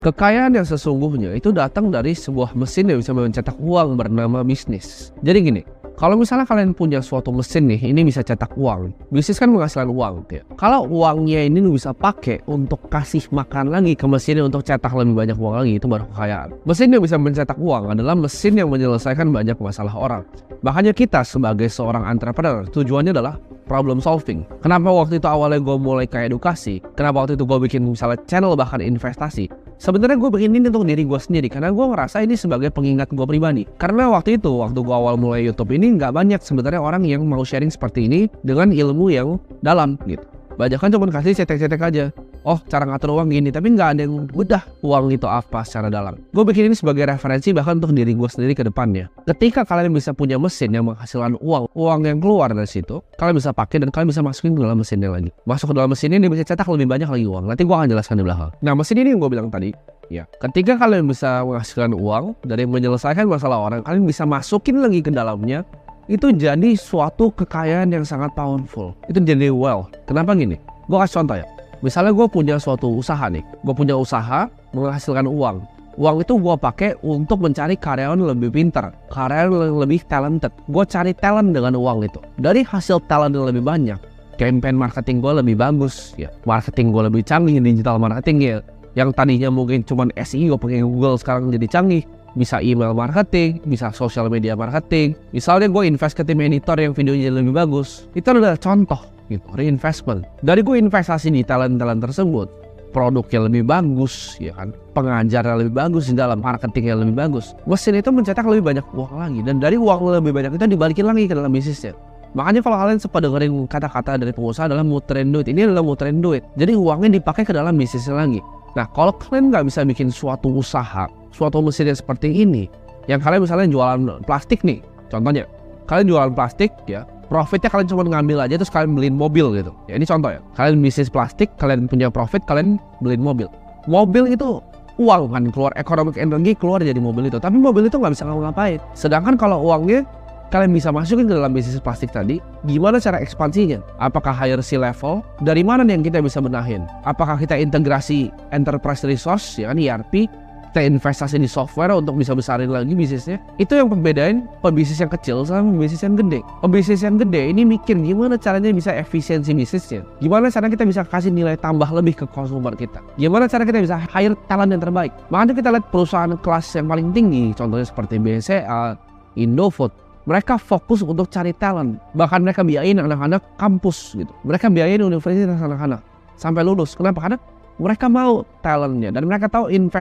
Kekayaan yang sesungguhnya itu datang dari sebuah mesin yang bisa mencetak uang bernama bisnis. Jadi gini, kalau misalnya kalian punya suatu mesin nih, ini bisa cetak uang. Bisnis kan menghasilkan uang, ya. Kalau uangnya ini lu bisa pakai untuk kasih makan lagi ke mesinnya untuk cetak lebih banyak uang lagi, itu baru kekayaan. Mesin yang bisa mencetak uang adalah mesin yang menyelesaikan banyak masalah orang. Makanya kita sebagai seorang entrepreneur, tujuannya adalah problem solving. Kenapa waktu itu awalnya gue mulai ke edukasi? Kenapa waktu itu gue bikin misalnya channel bahkan investasi? Sebenarnya gue bikin ini untuk diri gue sendiri karena gue ngerasa ini sebagai pengingat gue pribadi. Karena waktu gue awal mulai YouTube ini nggak banyak sebenarnya orang yang mau sharing seperti ini dengan ilmu yang dalam gitu. Banyak kan cuma kasih cetek-cetek aja. Oh, cara ngatur uang gini, tapi nggak ada yang bedah uang itu apa secara dalam. Gue bikin ini sebagai referensi bahkan untuk diri gue sendiri ke depannya. Ketika kalian bisa punya mesin yang menghasilkan uang yang keluar dari situ, kalian bisa pakai dan kalian bisa masukin ke dalam mesinnya lagi. Masuk ke dalam mesin ini bisa cetak lebih banyak lagi uang. Nanti gue akan jelaskan di belakang. Nah, mesin ini yang gue bilang tadi, ya, ketika kalian bisa menghasilkan uang dari menyelesaikan masalah orang, kalian bisa masukin lagi ke dalamnya. Itu jadi suatu kekayaan yang sangat powerful. Itu jadi wealth. Kenapa gini? Gue kasih contoh ya. Misalnya gue punya suatu usaha nih. Gue punya usaha menghasilkan uang. Uang itu gue pakai untuk mencari karyawan lebih pintar, karyawan lebih talented. Gue cari talent dengan uang itu. Dari hasil talent yang lebih banyak, campaign marketing gue lebih bagus. Ya, marketing gue lebih canggih, digital marketing ya. Yang tadinya mungkin cuma SEO pakai Google sekarang jadi canggih. Bisa email marketing, bisa social media marketing. Misalnya gue invest ke tim editor yang videonya lebih bagus. Itu adalah contoh gitu, reinvestment. Dari gue investasi di talent-talent tersebut, produknya lebih bagus, ya kan, pengajarnya lebih bagus, di dalam marketingnya lebih bagus. Mesin itu mencetak lebih banyak uang lagi, dan dari uang lebih banyak itu dibalikin lagi ke dalam bisnisnya. Makanya kalau kalian sempat dengerin kata-kata dari pengusaha adalah muterin duit, ini adalah muterin duit. Jadi uangnya dipakai ke dalam bisnisnya lagi. Nah, kalau kalian nggak bisa bikin suatu usaha, suatu mesin yang seperti ini, yang kalian misalnya jualan plastik nih, contohnya, kalian jualan plastik ya, profitnya kalian cuma ngambil aja terus kalian beliin mobil gitu. Ya ini contoh ya, kalian bisnis plastik, kalian punya profit, kalian beliin mobil. Mobil itu uang kan, keluar economic energy keluar jadi mobil itu, tapi mobil itu nggak bisa ngapain. Sedangkan kalau uangnya kalian bisa masukin ke dalam bisnis plastik tadi, gimana cara ekspansinya? Apakah higher C-level? Dari mana yang kita bisa benahin? Apakah kita integrasi enterprise resource, ya kan, ERP? Kita investasi di software untuk bisa besarin lagi bisnisnya? Itu yang membedain pebisnis yang kecil sama pebisnis yang gede. Pebisnis yang gede ini mikir gimana caranya bisa efisiensi bisnisnya? Gimana cara kita bisa kasih nilai tambah lebih ke konsumer kita? Gimana cara kita bisa hire talent yang terbaik? Makanya kita lihat perusahaan kelas yang paling tinggi, contohnya seperti BCA, Indofood. Mereka fokus untuk cari talent. Bahkan mereka biayain anak-anak kampus gitu. Mereka biayain universitas anak-anak sampai lulus. Kenapa? Karena mereka mau talentnya dan mereka tahu investasi